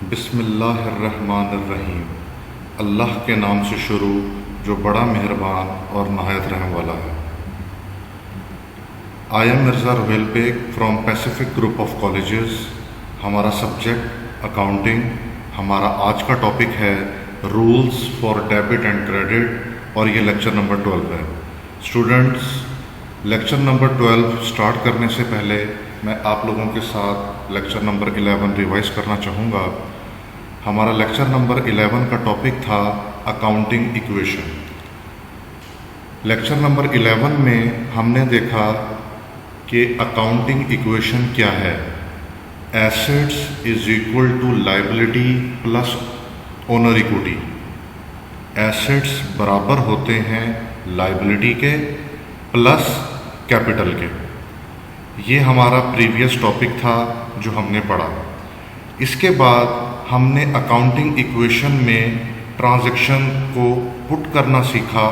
बिस्मिल्लाहिर्रहमानिर्रहीम। अल्लाह के नाम से शुरू जो बड़ा मेहरबान और नहायत रहम वाला है। I am Mirza Ruhail Baig from Pacific group of colleges. हमारा सब्जेक्ट अकाउंटिंग। हमारा आज का टॉपिक है rules for debit and credit और ये लेक्चर नंबर 12 है। स्टूडेंट्स, लेक्चर नंबर 12 स्टार्ट करने से पहले मैं आप लोगों के साथ लेक्चर नंबर 11 रिवाइज करना चाहूँगा। हमारा लेक्चर नंबर 11 का टॉपिक था अकाउंटिंग इक्वेशन। लेक्चर नंबर 11 में हमने देखा कि अकाउंटिंग इक्वेशन क्या है। Assets is equal to liability plus owner equity. Assets बराबर होते हैं लायबिलिटी के प्लस कैपिटल के। ये हमारा प्रीवियस टॉपिक था जो हमने पढ़ा। इसके बाद हमने अकाउंटिंग इक्वेशन में ट्रांजैक्शन को पुट करना सीखा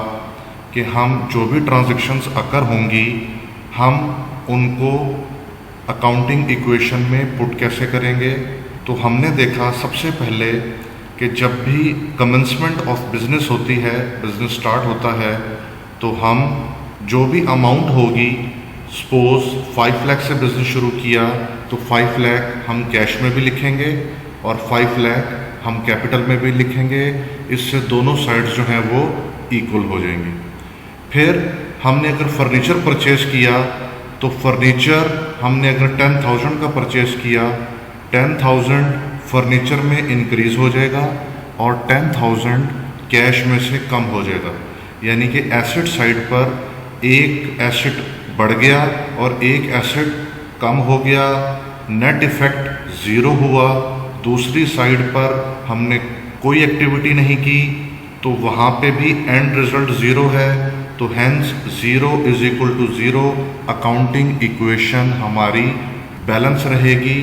कि हम जो भी ट्रांजैक्शंस अकर होंगी हम उनको अकाउंटिंग इक्वेशन में पुट कैसे करेंगे। तो हमने देखा सबसे पहले कि जब भी कमेंसमेंट ऑफ बिज़नेस होती है, बिज़नेस स्टार्ट होता है, तो हम जो भी अमाउंट होगी, सपोज 5 लाख से बिज़नेस शुरू किया तो 5 लाख हम कैश में भी लिखेंगे और 5 लाख हम कैपिटल में भी लिखेंगे। इससे दोनों साइड्स जो हैं वो इक्वल हो जाएंगी। फिर हमने अगर फर्नीचर परचेज़ किया तो फर्नीचर हमने अगर 10,000 का परचेज़ किया, 10,000 फर्नीचर में इंक्रीज़ हो जाएगा और 10,000 कैश में से कम हो जाएगा। यानी कि एसेट साइड पर एक एसेट बढ़ गया और एक एसेट कम हो गया। नेट इफेक्ट ज़ीरो हुआ। दूसरी साइड पर हमने कोई एक्टिविटी नहीं की तो वहाँ पे भी एंड रिजल्ट ज़ीरो है। तो hence zero is equal to zero. Accounting equation हमारी बैलेंस रहेगी,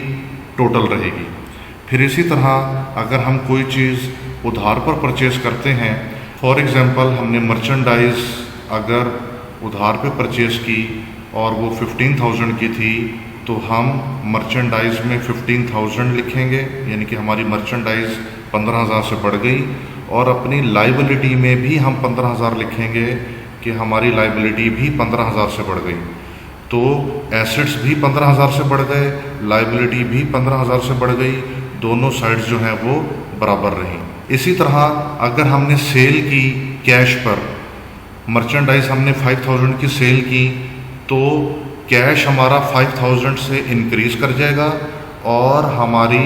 टोटल रहेगी। फिर इसी तरह अगर हम कोई चीज़ उधार पर परचेज़ करते हैं, फॉर एग्ज़ाम्पल हमने मर्चेंडाइज अगर उधार पे परचेज़ की और वो 15,000 की थी तो हम मर्चेंडाइज में 15,000 लिखेंगे, यानी कि हमारी मर्चेंडाइज 15,000 से बढ़ गई। और अपनी लायबिलिटी में भी हम 15,000 लिखेंगे कि हमारी लायबिलिटी भी 15,000 से बढ़ गई। तो एसेट्स भी 15,000 से बढ़ गए, लायबिलिटी भी 15,000 से बढ़ गई, दोनों साइड्स जो हैं वो बराबर रहीं। इसी तरह अगर हमने सेल की कैश पर, मर्चेंडाइज हमने 5,000 की सेल की तो कैश हमारा 5,000 से इंक्रीज़ कर जाएगा और हमारी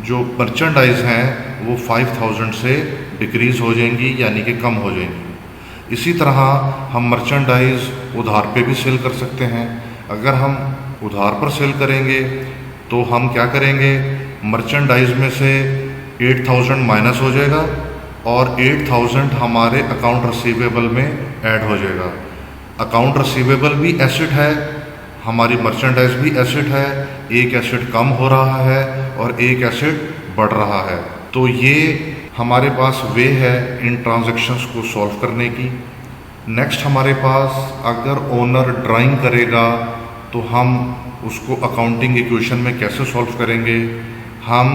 जो मर्चेंडाइज हैं वो 5,000 से डिक्रीज़ हो जाएंगी, यानी कि कम हो जाएंगी। इसी तरह हम मर्चेंडाइज उधार पे भी सेल कर सकते हैं। अगर हम उधार पर सेल करेंगे तो हम क्या करेंगे, मर्चेंडाइज में से 8,000 माइनस हो जाएगा और 8,000 हमारे अकाउंट रिसीवेबल में ऐड हो जाएगा। अकाउंट रिसीवेबल भी एसेट है, हमारी मर्चेंडाइज भी एसेट है। एक एसेट कम हो रहा है और एक एसेट बढ़ रहा है। तो ये हमारे पास वे है इन ट्रांजैक्शंस को सॉल्व करने की। नेक्स्ट हमारे पास अगर ओनर ड्राइंग करेगा तो हम उसको अकाउंटिंग इक्वेशन में कैसे सॉल्व करेंगे। हम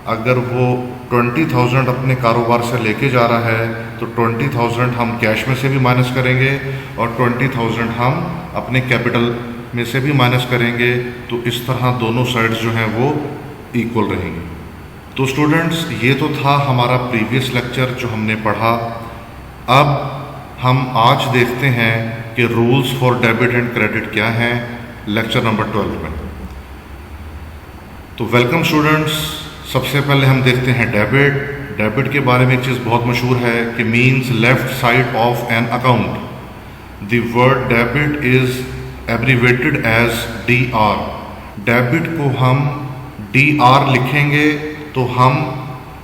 अगर वो 20,000 अपने कारोबार से लेके जा रहा है तो 20,000 हम कैश में से भी माइनस करेंगे और 20,000 हम अपने कैपिटल में से भी माइनस करेंगे। तो इस तरह दोनों साइड्स जो हैं वो इक्वल रहेंगी। तो स्टूडेंट्स, ये तो था हमारा प्रीवियस लेक्चर जो हमने पढ़ा। अब हम आज देखते हैं कि rules for debit and credit क्या हैं लेक्चर नंबर 12 में। तो वेलकम स्टूडेंट्स। सबसे पहले हम देखते हैं डेबिट। डेबिट के बारे में एक चीज़ बहुत मशहूर है कि means left side of an account. The word debit is abbreviated as DR। Debit को हम DR लिखेंगे तो हम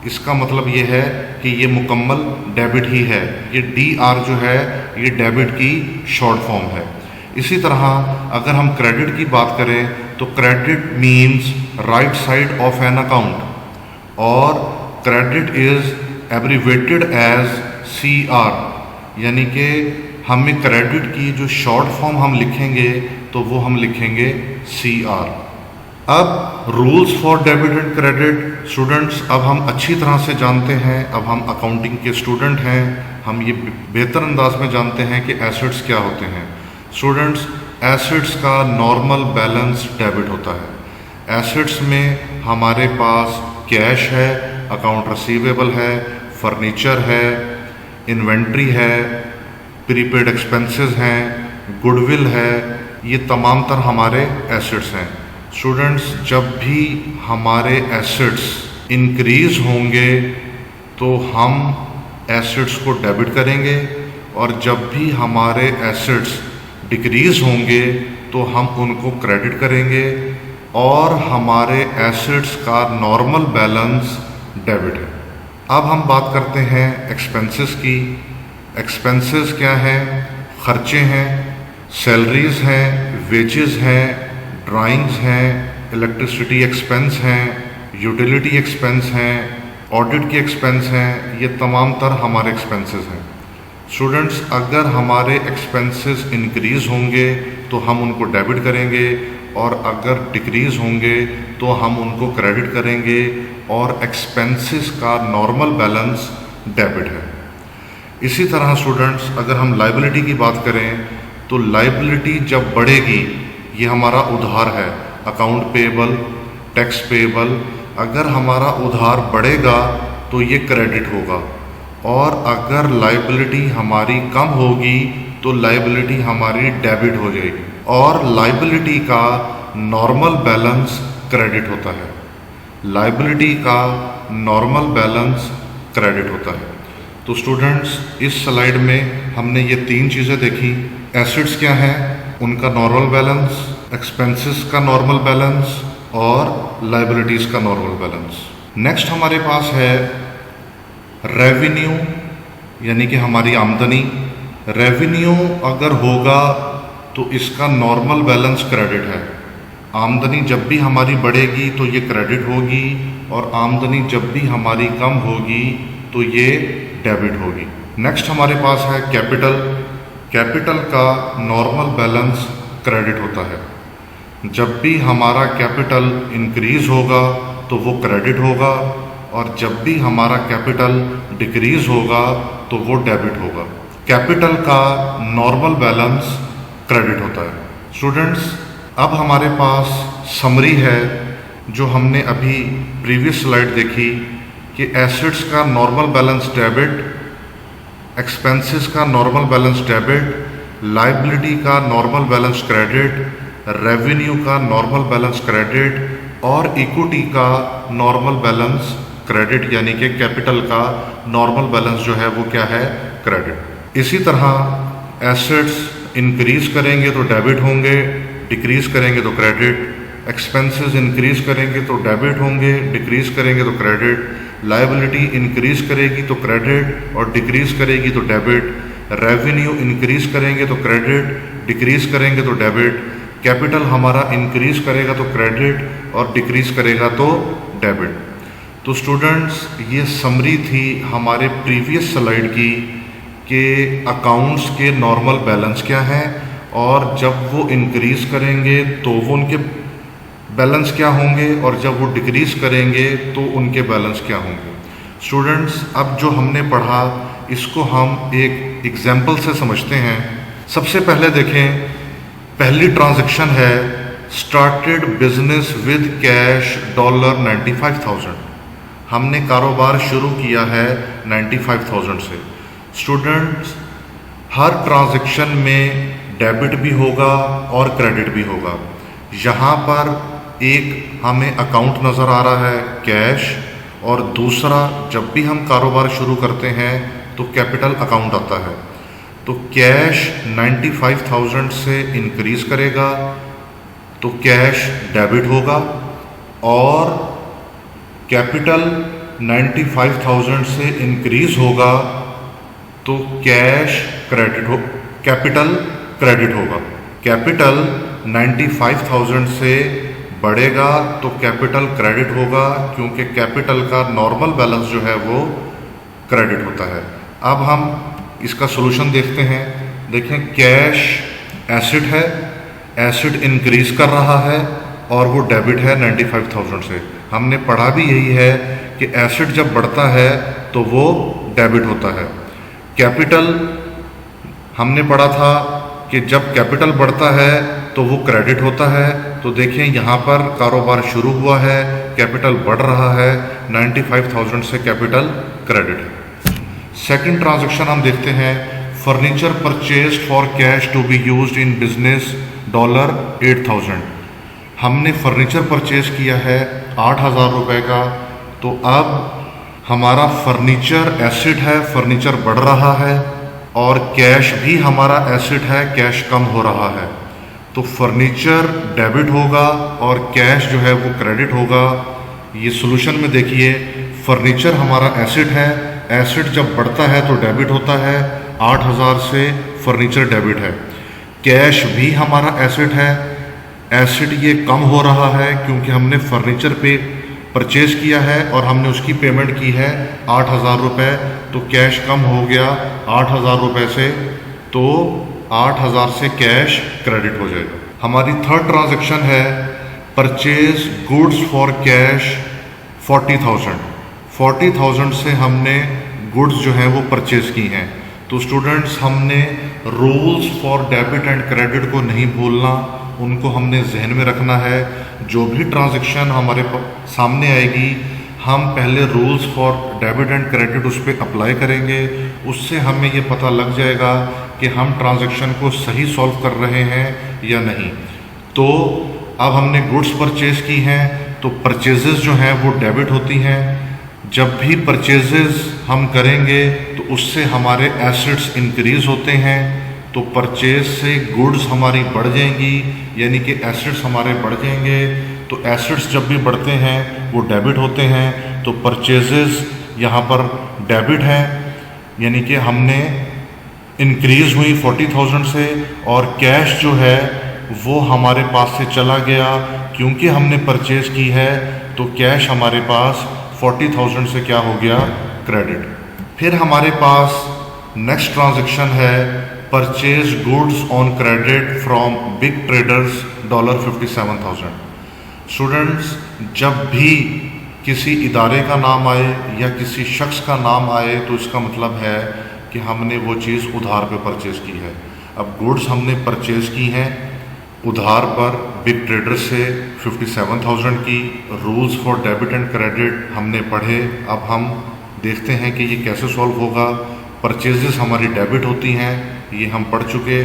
इसका मतलब ये है कि ये मुकम्मल डेबिट ही है। ये DR जो है ये डेबिट की शॉर्ट फॉर्म है। इसी तरह अगर हम क्रेडिट की बात करें तो credit means right side of an account और credit is abbreviated as CR। यानी कि हमें क्रेडिट की जो शॉर्ट फॉर्म हम लिखेंगे तो वो हम लिखेंगे CR। अब rules for debit and credit students, अब हम अच्छी तरह से जानते हैं, अब हम अकाउंटिंग के स्टूडेंट हैं, हम ये बेहतर अंदाज में जानते हैं कि एसेट्स क्या होते हैं। स्टूडेंट्स, एसेट्स का नॉर्मल बैलेंस डेबिट होता है। एसेट्स में हमारे पास कैश है, अकाउंट रिसीवेबल है, फर्नीचर है, इन्वेंट्री है, प्रीपेड एक्सपेंसेस हैं, गुडविल है, ये तमाम तर हमारे एसेट्स हैं। स्टूडेंट्स, जब भी हमारे एसेट्स इंक्रीज होंगे तो हम एसेट्स को डेबिट करेंगे, और जब भी हमारे एसेट्स डिक्रीज होंगे तो हम उनको क्रेडिट करेंगे, और हमारे एसेट्स का नॉर्मल बैलेंस डेबिट है। अब हम बात करते हैं एक्सपेंसेस की। एक्सपेंसेस क्या हैं? खर्चे हैं, सैलरीज हैं, वेजेस हैं, ड्राइंग्स हैं, इलेक्ट्रिसिटी एक्सपेंस हैं, यूटिलिटी एक्सपेंस हैं, ऑडिट के एक्सपेंस हैं, ये तमाम तर हमारे एक्सपेंसेस हैं। स्टूडेंट्स, अगर हमारे एक्सपेंसेस इंक्रीज होंगे तो हम उनको डेबिट करेंगे, और अगर डिक्रीज होंगे तो हम उनको क्रेडिट करेंगे, और एक्सपेंसेस का नॉर्मल बैलेंस डेबिट है। इसी तरह स्टूडेंट्स, अगर हम लायबिलिटी की बात करें तो लायबिलिटी जब बढ़ेगी, ये हमारा उधार है, अकाउंट पेएबल, टैक्स पेएबल, अगर हमारा उधार बढ़ेगा तो ये क्रेडिट होगा, और अगर लायबिलिटी हमारी कम होगी तो लायबिलिटी हमारी डेबिट हो जाएगी, और लायबिलिटी का नॉर्मल बैलेंस क्रेडिट होता है। लायबिलिटी का नॉर्मल बैलेंस क्रेडिट होता है। तो स्टूडेंट्स, इस स्लाइड में हमने ये तीन चीज़ें देखी। एसेट्स क्या हैं, उनका नॉर्मल बैलेंस, एक्सपेंसेस का नॉर्मल बैलेंस, और लायबिलिटीज़ का नॉर्मल बैलेंस। नेक्स्ट हमारे पास है रेवेन्यू, यानी कि हमारी आमदनी। रेवेन्यू अगर होगा तो इसका नॉर्मल बैलेंस क्रेडिट है। आमदनी जब भी हमारी बढ़ेगी तो ये क्रेडिट होगी, और आमदनी जब भी हमारी कम होगी तो ये डेबिट होगी। नेक्स्ट हमारे पास है कैपिटल। कैपिटल का नॉर्मल बैलेंस क्रेडिट होता है। जब भी हमारा कैपिटल इंक्रीज होगा तो वो क्रेडिट होगा, और जब भी हमारा कैपिटल डिक्रीज होगा तो वो डेबिट होगा। कैपिटल का नॉर्मल बैलेंस क्रेडिट होता है। स्टूडेंट्स, अब हमारे पास समरी है जो हमने अभी प्रीवियस स्लाइड देखी कि एसेट्स का नॉर्मल बैलेंस डेबिट, एक्सपेंसेस का नॉर्मल बैलेंस डेबिट, लायबिलिटी का नॉर्मल बैलेंस क्रेडिट, रेवेन्यू का नॉर्मल बैलेंस क्रेडिट, और इक्विटी का नॉर्मल बैलेंस क्रेडिट, यानी कि कैपिटल का नॉर्मल बैलेंस जो है वो क्या है? क्रेडिट। इसी तरह एसेट्स इंक्रीज करेंगे तो डेबिट होंगे, डिक्रीज करेंगे तो क्रेडिट, एक्सपेंसेस इंक्रीज करेंगे तो डेबिट होंगे, डिक्रीज करेंगे तो क्रेडिट, लायबिलिटी इंक्रीज करेगी तो क्रेडिट और डिक्रीज करेगी तो डेबिट, रेवेन्यू इंक्रीज करेंगे तो क्रेडिट, डिक्रीज करेंगे तो डेबिट, कैपिटल हमारा इंक्रीज करेगा तो क्रेडिट और डिक्रीज करेगा तो डेबिट। तो स्टूडेंट्स, ये समरी थी हमारे प्रीवियस स्लाइड की कि अकाउंट्स के नॉर्मल बैलेंस क्या हैं, और जब वो इंक्रीज करेंगे तो वो उनके बैलेंस क्या होंगे, और जब वो डिक्रीज करेंगे तो उनके बैलेंस क्या होंगे। स्टूडेंट्स, अब जो हमने पढ़ा इसको हम एक एग्जाम्पल से समझते हैं। सबसे पहले देखें, पहली ट्रांजैक्शन है स्टार्टेड बिजनेस विद कैश $95,000। हमने कारोबार शुरू किया है 95,000 से। स्टूडेंट्स, हर ट्रांजैक्शन में डेबिट भी होगा और क्रेडिट भी होगा। यहाँ पर एक हमें अकाउंट नज़र आ रहा है कैश, और दूसरा जब भी हम कारोबार शुरू करते हैं तो कैपिटल अकाउंट आता है। तो कैश 95,000 से इंक्रीज करेगा तो कैश डेबिट होगा, और कैपिटल 95,000 से इंक्रीज होगा तो कैपिटल क्रेडिट होगा। कैपिटल 95,000 से बढ़ेगा तो कैपिटल क्रेडिट होगा, क्योंकि कैपिटल का नॉर्मल बैलेंस जो है वो क्रेडिट होता है। अब हम इसका सॉल्यूशन देखते हैं। देखें, कैश एसेट है, एसेट इंक्रीज कर रहा है और वो डेबिट है 95,000 से। हमने पढ़ा भी यही है कि एसेट जब बढ़ता है तो वो डेबिट होता है। कैपिटल हमने पढ़ा था कि जब कैपिटल बढ़ता है तो वो क्रेडिट होता है। तो देखिए यहाँ पर कारोबार शुरू हुआ है, कैपिटल बढ़ रहा है, 95,000 से कैपिटल क्रेडिट है। सेकंड ट्रांजैक्शन हम देखते हैं, furniture purchase for cash to be used in business $8,000। हमने फर्नीचर परचेज किया है 8,000 रुपये का। तो अब हमारा फर्नीचर एसेट है, फर्नीचर बढ़ रहा है, और कैश भी हमारा एसेट है, कैश कम हो रहा है। तो फर्नीचर डेबिट होगा और कैश जो है वो क्रेडिट होगा। ये सॉल्यूशन में देखिए, फर्नीचर हमारा एसेट है, एसेट जब बढ़ता है तो डेबिट होता है, 8,000 से फर्नीचर डेबिट है। कैश भी हमारा एसेट है, एसेट ये कम हो रहा है क्योंकि हमने फर्नीचर पे परचेज किया है और हमने उसकी पेमेंट की है 8,000 रुपये। तो कैश कम हो गया 8,000 रुपये से, तो 8,000 से कैश क्रेडिट हो जाएगा। हमारी थर्ड ट्रांजैक्शन है परचेज गुड्स फॉर कैश 40,000। 40,000 से हमने गुड्स जो हैं वो परचेज की हैं। तो स्टूडेंट्स, हमने rules for debit and credit को नहीं भूलना, उनको हमने जहन में रखना है। जो भी ट्रांजैक्शन हमारे सामने आएगी, हम पहले rules for debit and credit उस पर अप्लाई करेंगे। उससे हमें ये पता लग जाएगा कि हम ट्रांजैक्शन को सही सॉल्व कर रहे हैं या नहीं। तो अब हमने गुड्स परचेज की हैं, तो परचेजेस जो हैं वो डेबिट होती हैं। जब भी परचेजेस हम करेंगे तो उससे हमारे एसेट्स इंक्रीज होते हैं। तो परचेज से गुड्स हमारी बढ़ जाएंगी, यानी कि एसेट्स हमारे बढ़ जाएंगे। तो एसेट्स जब भी बढ़ते हैं वो डेबिट होते हैं। तो परचेजेस यहाँ पर डेबिट हैं, यानी कि हमने इंक्रीज हुई 40,000 से, और कैश जो है वो हमारे पास से चला गया क्योंकि हमने परचेज की है। तो कैश हमारे पास 40,000 से क्या हो गया, क्रेडिट। फिर हमारे पास नेक्स्ट ट्रांजैक्शन है purchase goods on credit from big traders $57,000। Students, जब भी किसी इदारे का नाम आए या किसी शख्स का नाम आए तो इसका मतलब है कि हमने वो चीज़ उधार पे परचेज़ की है। अब गुड्स हमने परचेज़ की हैं उधार पर बिग ट्रेडर से 57,000 की। Rules for debit and credit हमने पढ़े। अब हम देखते हैं कि ये कैसे सॉल्व होगा। परचेजेस हमारी डेबिट होती हैं, ये हम पढ़ चुके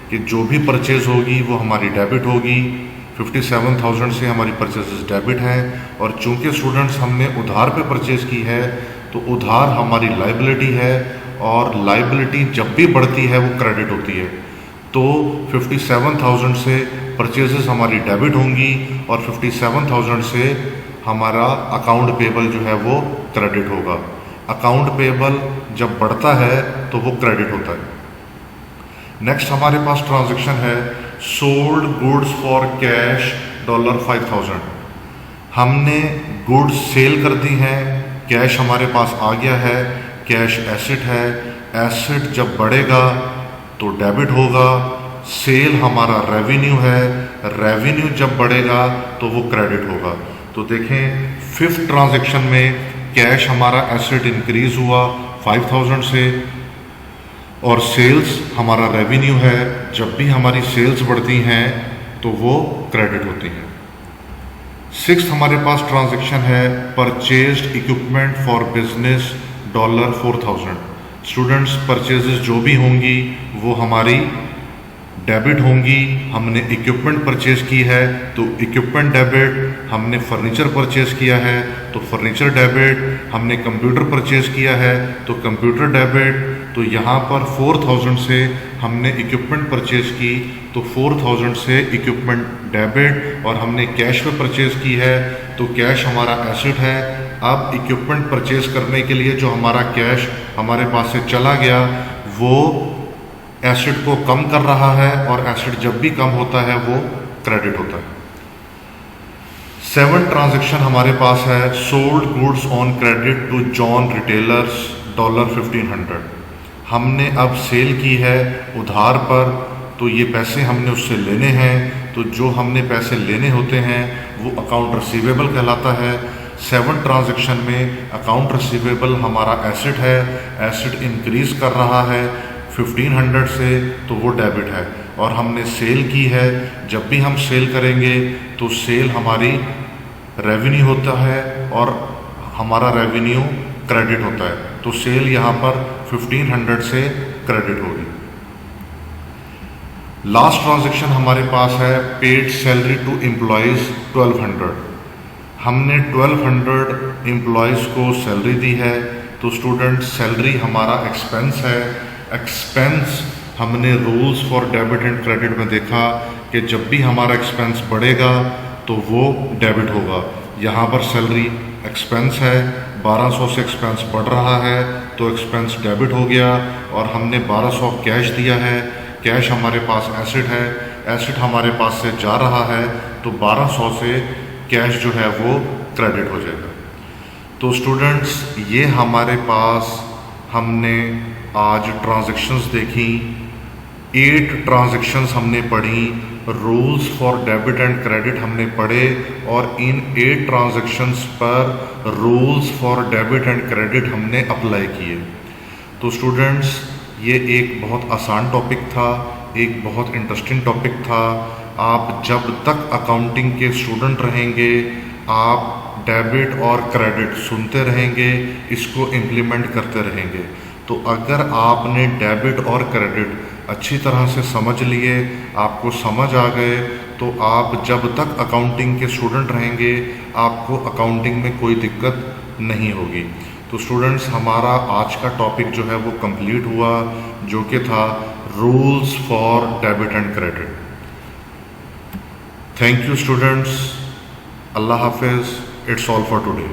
कि जो भी परचेज होगी वो हमारी डेबिट होगी। 57,000 से हमारी परचेजेस डेबिट हैं, और चूंकि स्टूडेंट्स हमने उधार पे परचेज की है तो उधार हमारी लाइबिलिटी है, और लाइबिलिटी जब भी बढ़ती है वो क्रेडिट होती है। तो 57,000 से परचेजेस हमारी डेबिट होंगी और 57,000 से हमारा अकाउंट पेबल जो है वो क्रेडिट होगा। अकाउंट पेबल जब बढ़ता है तो वो क्रेडिट होता है। नेक्स्ट हमारे पास ट्रांजैक्शन है सोल्ड गुड्स फॉर कैश $5,000। हमने गुड्स सेल कर दी हैं, कैश हमारे पास आ गया है, कैश एसेट है। एसेट जब बढ़ेगा तो डेबिट होगा। सेल हमारा रेवेन्यू है, रेवेन्यू जब बढ़ेगा तो वो क्रेडिट होगा। तो देखें, फिफ्थ ट्रांजैक्शन में कैश हमारा एसेट इंक्रीज हुआ 5,000 से, और सेल्स हमारा रेवेन्यू है। जब भी हमारी सेल्स बढ़ती हैं तो वो क्रेडिट होती हैं। सिक्स्थ हमारे पास ट्रांजैक्शन है purchased equipment for business $4,000। Students, purchases जो भी होंगी वो हमारी डेबिट होंगी। हमने इक्विपमेंट परचेज की है तो इक्विपमेंट डेबिट, हमने फर्नीचर परचेज किया है तो फर्नीचर डेबिट, हमने कंप्यूटर परचेज किया है तो कंप्यूटर डेबिट। तो यहाँ पर 4,000 से हमने इक्विपमेंट परचेज की तो 4,000 से इक्विपमेंट डेबिट, और हमने कैश पे परचेज की है तो कैश हमारा एसेट है। अब इक्विपमेंट परचेज करने के लिए जो हमारा कैश हमारे पास से चला गया वो एसेट को कम कर रहा है, और एसेट जब भी कम होता है वो क्रेडिट होता है। 7th ट्रांजैक्शन हमारे पास है sold goods on credit to John retailers $1,500। हमने अब सेल की है उधार पर, तो ये पैसे हमने उससे लेने हैं। तो जो हमने पैसे लेने होते हैं वो अकाउंट रिसीवेबल कहलाता है। 7 ट्रांजैक्शन में अकाउंट रिसीवेबल हमारा एसेट है, एसेट इंक्रीज कर रहा है 1500 से, तो वो डेबिट है। और हमने सेल की है, जब भी हम सेल करेंगे तो सेल हमारी रेवेन्यू होता है और हमारा रेवेन्यू क्रेडिट होता है, तो सेल यहाँ पर 1500 से क्रेडिट होगी। लास्ट ट्रांजैक्शन हमारे पास है पेड सैलरी टू एम्प्लॉयज़ 1200। हमने 1200 एम्प्लॉयज़ को सैलरी दी है, तो स्टूडेंट सैलरी हमारा एक्सपेंस है। एक्सपेंस हमने rules for debit and credit में देखा कि जब भी हमारा एक्सपेंस बढ़ेगा तो वो डेबिट होगा। यहाँ पर सैलरी एक्सपेंस है, 1200 से एक्सपेंस बढ़ रहा है तो एक्सपेंस डेबिट हो गया, और हमने 1200 कैश दिया है। कैश हमारे पास एसेट है, एसेट हमारे पास से जा रहा है, तो 1200 से कैश जो है वो क्रेडिट हो जाएगा। तो स्टूडेंट्स, ये हमारे पास हमने आज ट्रांजैक्शंस देखी, 8 ट्रांजैक्शंस हमने पढ़ी, rules for debit and credit हमने पढ़े, और इन 8 ट्रांजैक्शंस पर rules for debit and credit हमने अप्लाई किए। तो स्टूडेंट्स, ये एक बहुत आसान टॉपिक था, एक बहुत इंटरेस्टिंग टॉपिक था। आप जब तक अकाउंटिंग के स्टूडेंट रहेंगे, आप डेबिट और क्रेडिट सुनते रहेंगे, इसको इम्प्लीमेंट करते रहेंगे। तो अगर आपने डेबिट और क्रेडिट अच्छी तरह से समझ लिए, आपको समझ आ गए, तो आप जब तक अकाउंटिंग के स्टूडेंट रहेंगे आपको अकाउंटिंग में कोई दिक्कत नहीं होगी। तो स्टूडेंट्स, हमारा आज का टॉपिक जो है वो कंप्लीट हुआ, जो कि था rules for debit and credit. Thank you students, अल्लाह हाफिज़, इट्स ऑल फॉर टुडे।